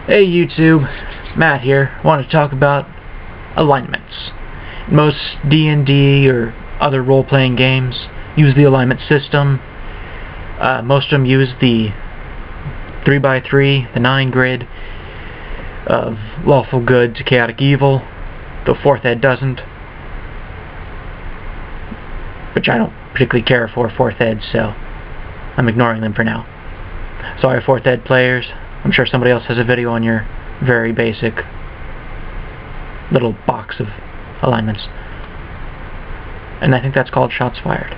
Hey YouTube, Matt here. I want to talk about alignments. Most D&D or other role-playing games use the alignment system. Most of them use the 3x3, the 9 grid of lawful good to chaotic evil. The 4th Ed doesn't, which I don't particularly care for 4th Ed, so I'm ignoring them for now. Sorry 4th Ed players. I'm sure somebody else has a video on your very basic little box of alignments. And I think that's called Shots Fired.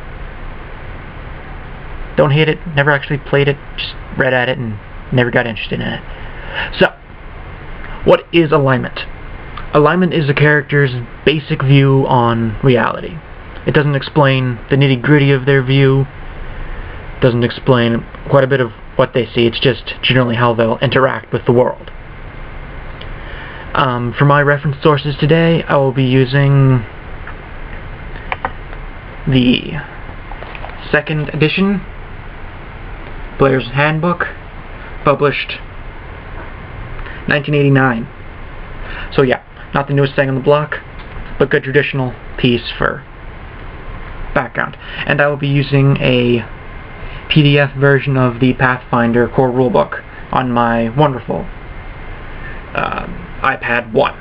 Don't hate it, never actually played it, just read at it and never got interested in it. So, what is alignment? Alignment is a character's basic view on reality. It doesn't explain the nitty-gritty of their view, doesn't explain quite a bit of what they see, it's just generally how they'll interact with the world. For my reference sources today, I will be using the 2nd edition Player's Handbook, published 1989. So yeah, not the newest thing on the block, but good traditional piece for background. And I will be using a PDF version of the Pathfinder core rulebook on my wonderful iPad 1.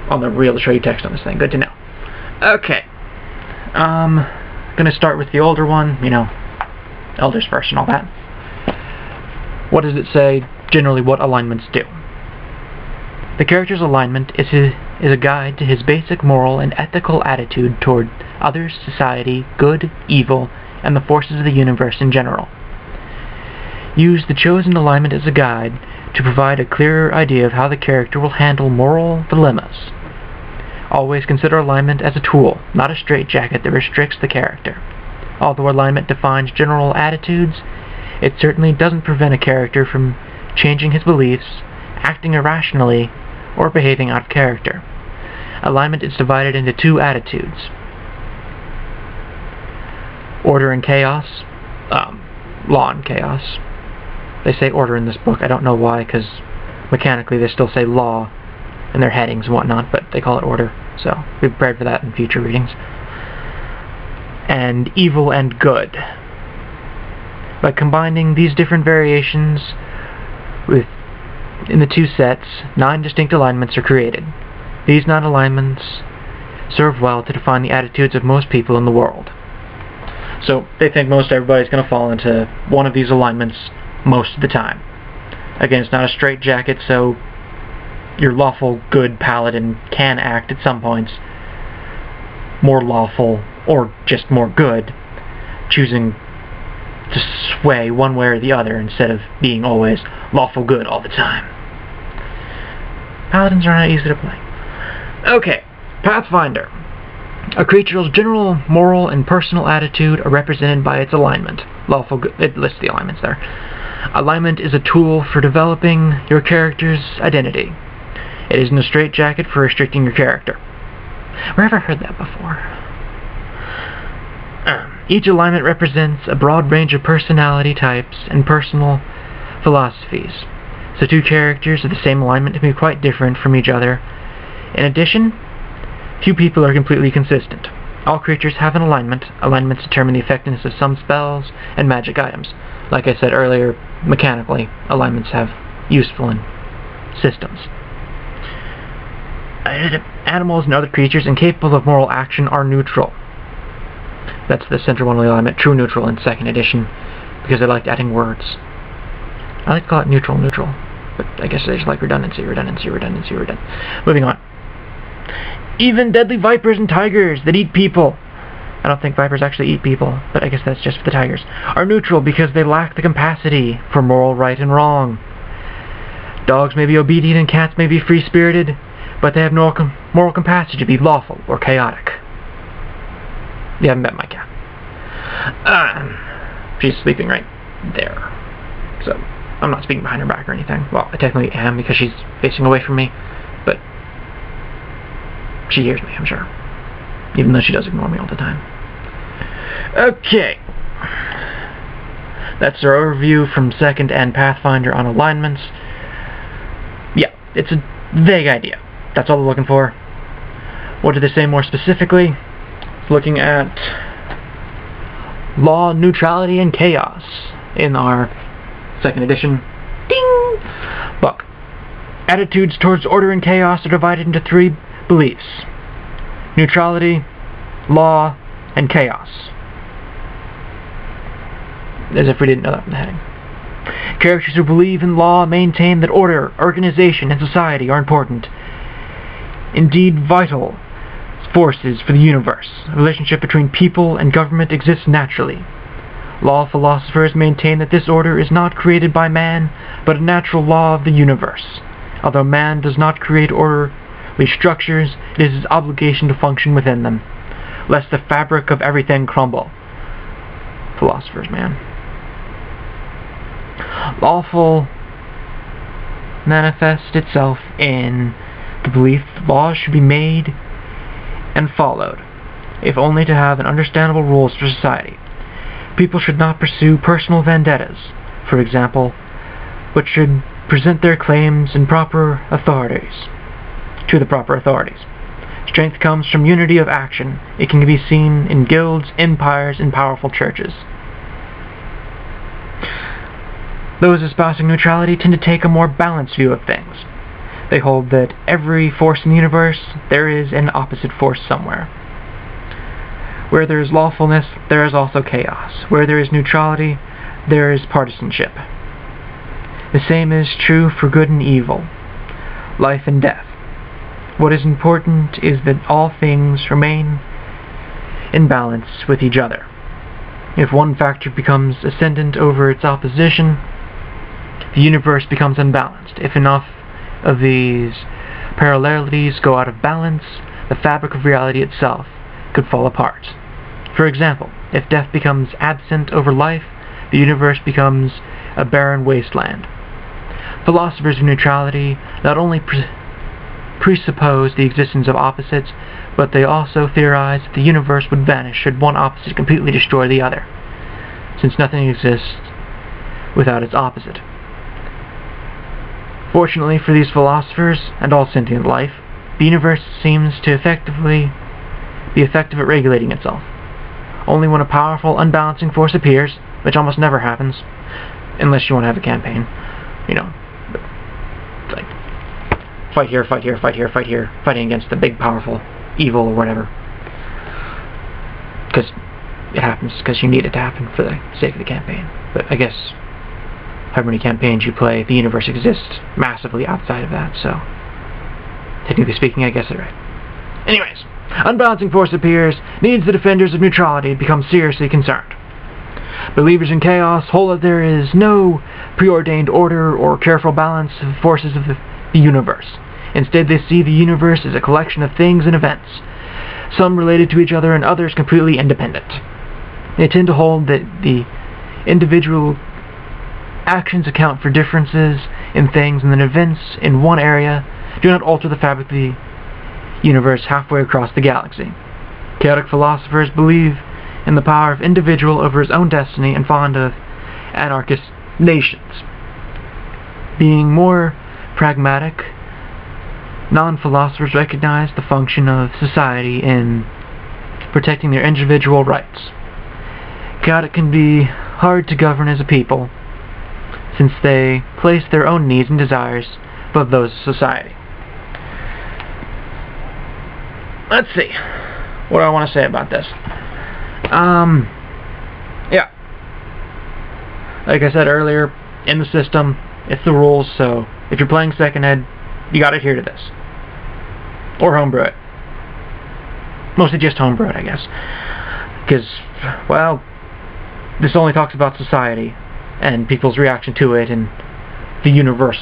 On the reel to show you text on this thing. Good to know. Okay. Gonna start with the older one, you know, elders first and all that. What does it say, generally, what alignments do? The character's alignment is a guide to his basic moral and ethical attitude toward others, society, good, evil, and the forces of the universe in general. Use the chosen alignment as a guide to provide a clearer idea of how the character will handle moral dilemmas. Always consider alignment as a tool, not a straitjacket that restricts the character. Although alignment defines general attitudes, it certainly doesn't prevent a character from changing his beliefs, acting irrationally, or behaving out of character. Alignment is divided into 2 attitudes: order and chaos, law and chaos. They say order in this book, I don't know why, because mechanically they still say law in their headings and whatnot, but they call it order, so be prepared for that in future readings. And evil and good. By combining these different variations in the 2 sets, 9 distinct alignments are created. These 9 alignments serve well to define the attitudes of most people in the world. So they think most everybody's going to fall into one of these alignments most of the time. Again, it's not a straitjacket, so your lawful good paladin can act at some points more lawful or just more good, choosing to sway one way or the other instead of being always lawful good all the time. Paladins are not easy to play. Okay, Pathfinder. A creature's general moral and personal attitude are represented by its alignment. Lawful good, it lists the alignments there. Alignment is a tool for developing your character's identity. It isn't a straitjacket for restricting your character. Where have I heard that before? Each alignment represents a broad range of personality types and personal philosophies, so 2 characters of the same alignment can be quite different from each other. In addition, few people are completely consistent. All creatures have an alignment. Alignments determine the effectiveness of some spells and magic items. Like I said earlier, mechanically, alignments have useful in systems. Animals and other creatures incapable of moral action are neutral. That's the center one of the alignment, true neutral in 2nd edition, because I liked adding words. I like to call it neutral, but I guess I just like redundancy. Moving on. Even deadly vipers and tigers that eat people, I don't think vipers actually eat people, but I guess that's just for the tigers, are neutral because they lack the capacity for moral right and wrong. Dogs may be obedient and cats may be free-spirited, but they have no moral capacity to be lawful or chaotic. You haven't met my cat. She's sleeping right there, so I'm not speaking behind her back or anything. Well, I technically am because she's facing away from me, but she hears me, I'm sure. Even though she does ignore me all the time. Okay. That's our overview from 2nd and Pathfinder on alignments. it's a vague idea. That's all they're looking for. What do they say more specifically? It's looking at law, neutrality, and chaos in our 2nd edition book. Attitudes towards order and chaos are divided into 3 beliefs: neutrality, law, and chaos. As if we didn't know that from the heading. Characters who believe in law maintain that order, organization, and society are important, indeed vital forces for the universe. A relationship between people and government exists naturally. Law philosophers maintain that this order is not created by man, but a natural law of the universe. Although man does not create orderly structures, it is his obligation to function within them, lest the fabric of everything crumble. Philosophers, man. Lawful manifests itself in the belief that laws should be made and followed, if only to have an understandable rules for society. People should not pursue personal vendettas, for example, but should present their claims in proper authorities, to the proper authorities. Strength comes from unity of action. It can be seen in guilds, empires, and powerful churches. Those espousing neutrality tend to take a more balanced view of things. They hold that every force in the universe, there is an opposite force somewhere. Where there is lawfulness, there is also chaos. Where there is neutrality, there is partisanship. The same is true for good and evil, life and death. What is important is that all things remain in balance with each other. If one factor becomes ascendant over its opposition, the universe becomes unbalanced. If enough of these parallelities go out of balance, the fabric of reality itself could fall apart. For example, if death becomes absent over life, the universe becomes a barren wasteland. Philosophers of neutrality not only presuppose the existence of opposites, but they also theorize that the universe would vanish should one opposite completely destroy the other, since nothing exists without its opposite. Fortunately for these philosophers, and all sentient life, the universe seems to be effective at regulating itself. Only when a powerful, unbalancing force appears, which almost never happens, unless you want to have a campaign, you know, it's like, fight here, fight here, fight here, fight here, fighting against the big, powerful evil or whatever. Because it happens, because you need it to happen for the sake of the campaign. But I guess however many campaigns you play, the universe exists massively outside of that, so technically speaking, I guess they're right. Anyways, unbalancing force appears, needs the defenders of neutrality become seriously concerned. Believers in chaos hold that there is no preordained order or careful balance of forces of the universe. Instead, they see the universe as a collection of things and events, some related to each other and others completely independent. They tend to hold that the individual actions account for differences in things, and that events in one area do not alter the fabric of the universe halfway across the galaxy. Chaotic philosophers believe in the power of individual over his own destiny and fond of anarchist nations. Being more pragmatic, non-philosophers recognize the function of society in protecting their individual rights. Chaotic can be hard to govern as a people, since they place their own needs and desires above those of society. Let's see. What do I want to say about this? Yeah. Like I said earlier, in the system, it's the rules, so if you're playing 2nd Ed, you gotta adhere to this. Or homebrew it. Mostly just homebrew it, I guess. Because, well, this only talks about society and people's reaction to it and the universe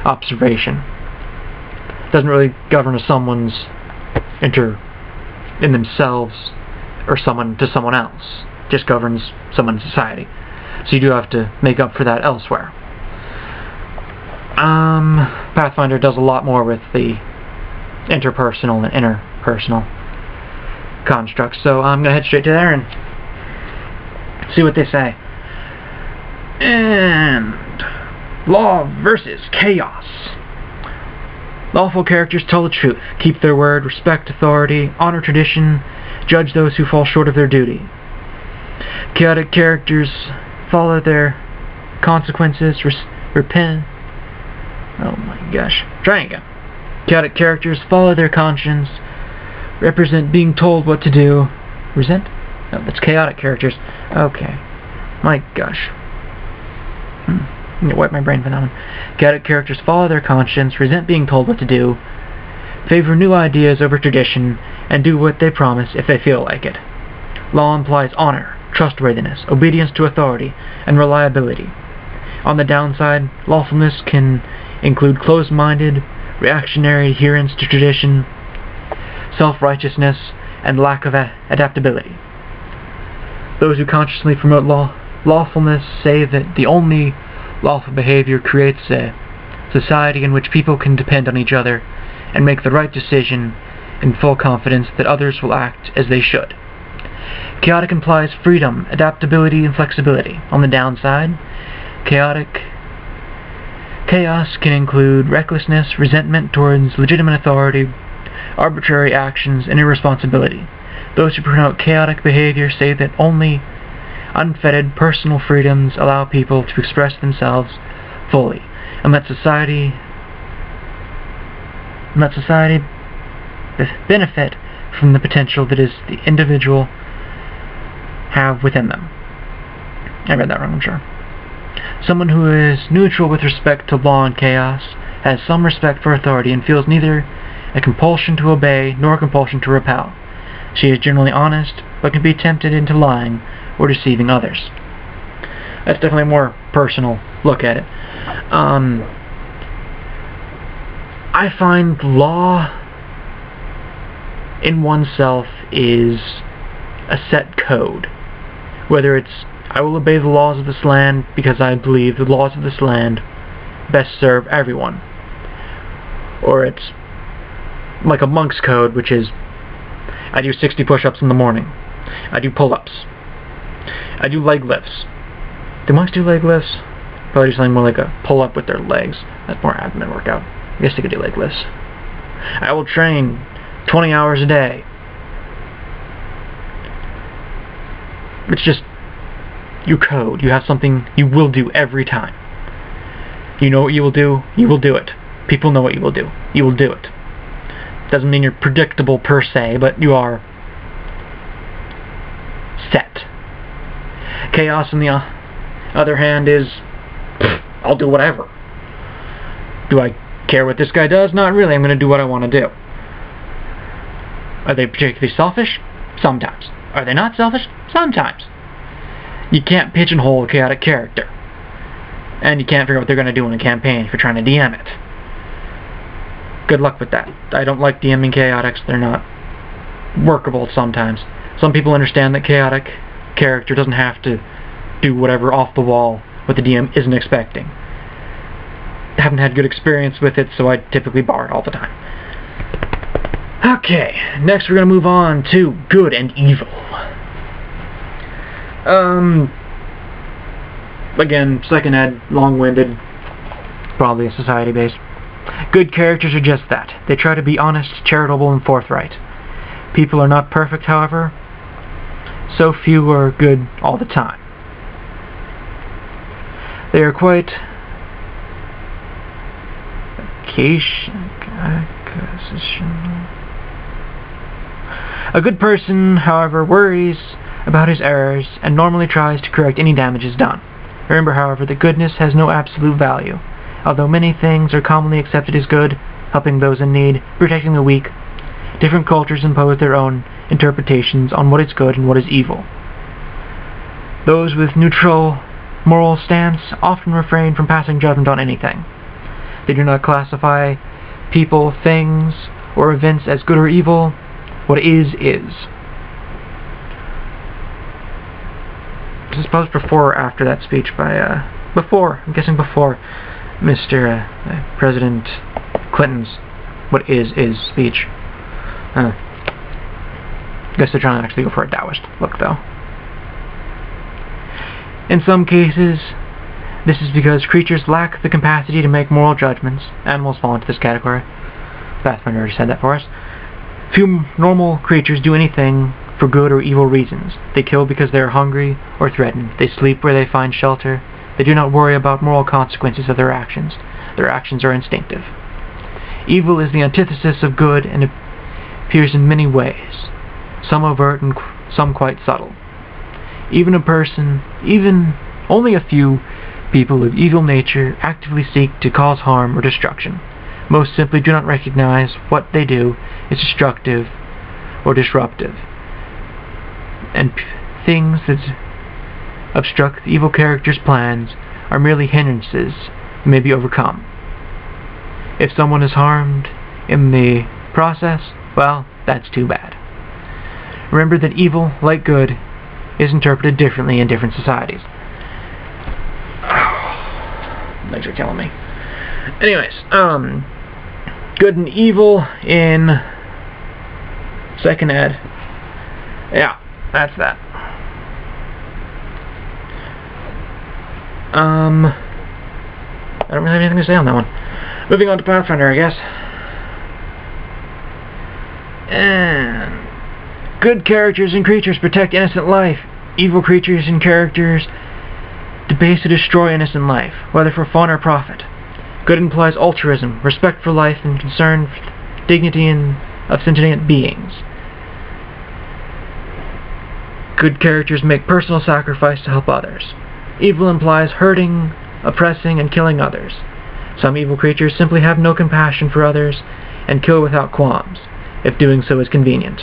observation. Doesn't really govern someone's in themselves or someone to someone else. Just governs someone in society. So you do have to make up for that elsewhere. Pathfinder does a lot more with the interpersonal and interpersonal constructs. So I'm going to head straight to there and see what they say. And Law versus chaos. Lawful characters tell the truth, keep their word, respect authority, honor tradition, judge those who fall short of their duty. Chaotic characters follow their consequences, repent. Oh my gosh. Try again. Chaotic characters follow their conscience, represent being told what to do. Resent? No, that's chaotic characters. Okay. My gosh. I'm gonna wipe my brain for that one. Chaotic characters follow their conscience, resent being told what to do, favor new ideas over tradition, and do what they promise if they feel like it. Law implies honor, trustworthiness, obedience to authority, and reliability. On the downside, lawfulness can include closed-minded, reactionary adherence to tradition, self-righteousness, and lack of adaptability. Those who consciously promote lawfulness say that the only lawful behavior creates a society in which people can depend on each other and make the right decision in full confidence that others will act as they should. Chaotic implies freedom, adaptability, and flexibility. On the downside, chaos can include recklessness, resentment towards legitimate authority, arbitrary actions, and irresponsibility. Those who promote chaotic behavior say that only unfettered personal freedoms allow people to express themselves fully, and let society benefit from the potential that is the individual have within them. I read that wrong, I'm sure. Someone who is neutral with respect to law and chaos has some respect for authority and feels neither a compulsion to obey nor a compulsion to repel. She is generally honest, but can be tempted into lying or deceiving others. That's definitely a more personal look at it. I find law in oneself is a set code. Whether it's, I will obey the laws of this land because I believe the laws of this land best serve everyone. Or it's like a monk's code, which is, I do 60 push-ups in the morning. I do pull-ups. I do leg lifts. Do monks do leg lifts? Probably do something more like a pull-up with their legs. That's more abdomen workout. I guess they could do leg lifts. I will train 20 hours a day. It's just your code. You have something you will do every time. You know what you will do it. People know what you will do it. Doesn't mean you're predictable per se, but you are set. Chaos, on the other hand, is, I'll do whatever. Do I care what this guy does? Not really. I'm going to do what I want to do. Are they particularly selfish? Sometimes. Are they not selfish? Sometimes. You can't pigeonhole a chaotic character. And you can't figure out what they're going to do in a campaign if you're trying to DM it. Good luck with that. I don't like DMing chaotics. They're not workable sometimes. Some people understand that chaotic character doesn't have to do whatever off the wall what the DM isn't expecting. I haven't had good experience with it, so I typically bar it all the time. Okay, next we're going to move on to good and evil. Again, second ed, long-winded, probably a society-based. Good characters are just that. They try to be honest, charitable, and forthright. People are not perfect, however. So few are good all the time. They are quite a good person, however, worries about his errors and normally tries to correct any damages done. Remember, however, that goodness has no absolute value. Although many things are commonly accepted as good, helping those in need, protecting the weak, different cultures impose their own interpretations on what is good and what is evil. Those with neutral moral stance often refrain from passing judgment on anything. They do not classify people, things, or events as good or evil. What is. This is probably before or after that speech by, before, I'm guessing before Mr. President Clinton's what is speech. I guess they're trying to actually go for a Taoist look, though. In some cases, This is because creatures lack the capacity to make moral judgments. Animals fall into this category. Pathfinder already said that for us. Few normal creatures do anything for good or evil reasons. They kill because they are hungry or threatened. They sleep where they find shelter. They do not worry about moral consequences of their actions. Their actions are instinctive. Evil is the antithesis of good and appears in many ways, some overt and some quite subtle. Only a few people of evil nature actively seek to cause harm or destruction. Most simply do not recognize what they do is destructive or disruptive, and things that obstruct the evil character's plans are merely hindrances that may be overcome. If someone is harmed in the process, well, that's too bad. Remember that evil, like good, is interpreted differently in different societies. Legs are killing me. Anyways, good and evil in 2nd ed. Yeah, that's that. I don't really have anything to say on that one. Moving on to Pathfinder, I guess. And good characters and creatures protect innocent life. Evil creatures and characters debase or destroy innocent life, whether for fun or profit. Good implies altruism, respect for life, and concern for dignity of sentient beings. Good characters make personal sacrifice to help others. Evil implies hurting, oppressing, and killing others. Some evil creatures simply have no compassion for others and kill without qualms, if doing so is convenient.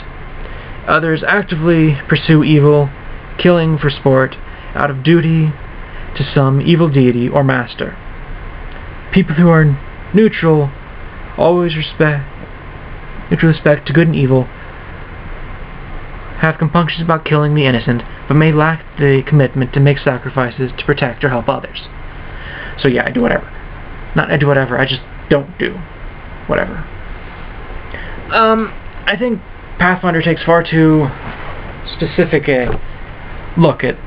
Others actively pursue evil, killing for sport, out of duty to some evil deity or master. People who are neutral always respect to good and evil, have compunctions about killing the innocent, but may lack the commitment to make sacrifices to protect or help others. So yeah, I do whatever. Not I do whatever, I just don't do whatever. I think Pathfinder takes far too specific a look at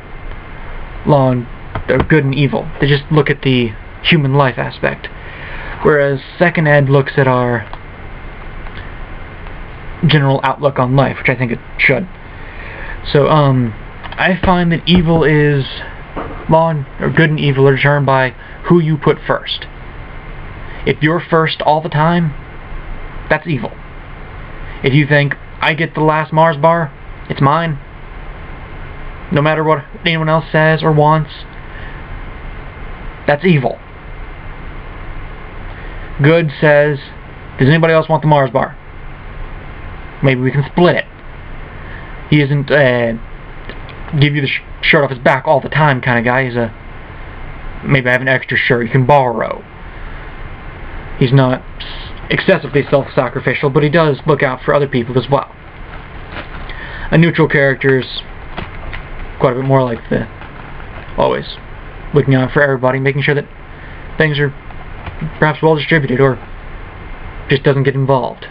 good and evil. They just look at the human life aspect. Whereas 2nd ed looks at our general outlook on life, which I think it should. So, I find that evil is good and evil are determined by who you put first. If you're first all the time, that's evil. If you think, I get the last Mars bar, it's mine, no matter what anyone else says or wants, that's evil. Good says, does anybody else want the Mars bar? Maybe we can split it. He isn't give you the shirt off his back all the time kind of guy. He's maybe I have an extra shirt you can borrow. He's not excessively self-sacrificial, but he does look out for other people as well. A neutral character is quite a bit more like always looking out for everybody, making sure that things are perhaps well distributed or just doesn't get involved.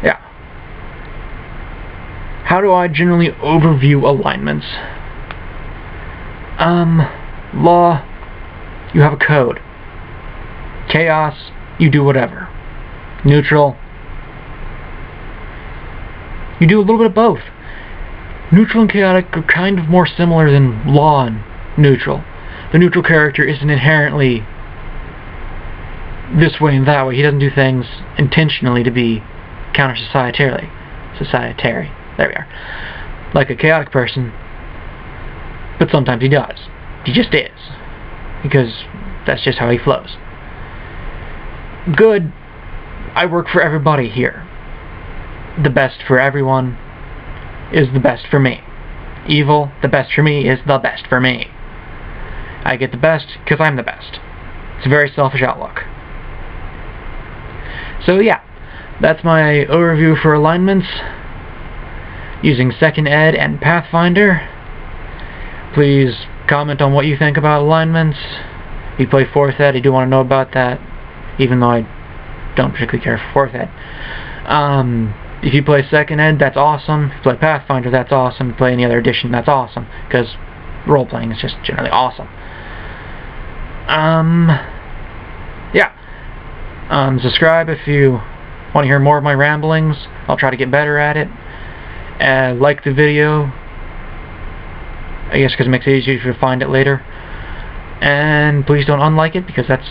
Yeah. How do I generally overview alignments? Law, you have a code. Chaos, you do whatever. Neutral, you do a little bit of both. Neutral and chaotic are kind of more similar than law and neutral. The neutral character isn't inherently this way and that way. He doesn't do things intentionally to be counter-societary. There we are. Like a chaotic person, but sometimes he does. He just is. Because that's just how he flows. Good, I work for everybody here. The best for everyone is the best for me. Evil, the best for me is the best for me. I get the best because I'm the best. It's a very selfish outlook. So yeah, that's my overview for alignments using 2nd ed and Pathfinder. Please comment on what you think about alignments. If you play 4th ed, I do want to know about that, even though I don't particularly care for 4th ed. if you play 2nd Ed, that's awesome. If you play Pathfinder, that's awesome. If you play any other edition, that's awesome. Because role-playing is just generally awesome. Yeah. Subscribe if you want to hear more of my ramblings. I'll try to get better at it. Like the video, I guess, because it makes it easier to find it later. And please don't unlike it, because that's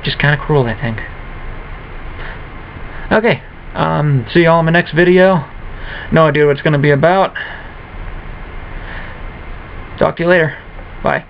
just kind of cruel, I think. Okay, see y'all in my next video. No idea what it's going to be about. Talk to you later. Bye.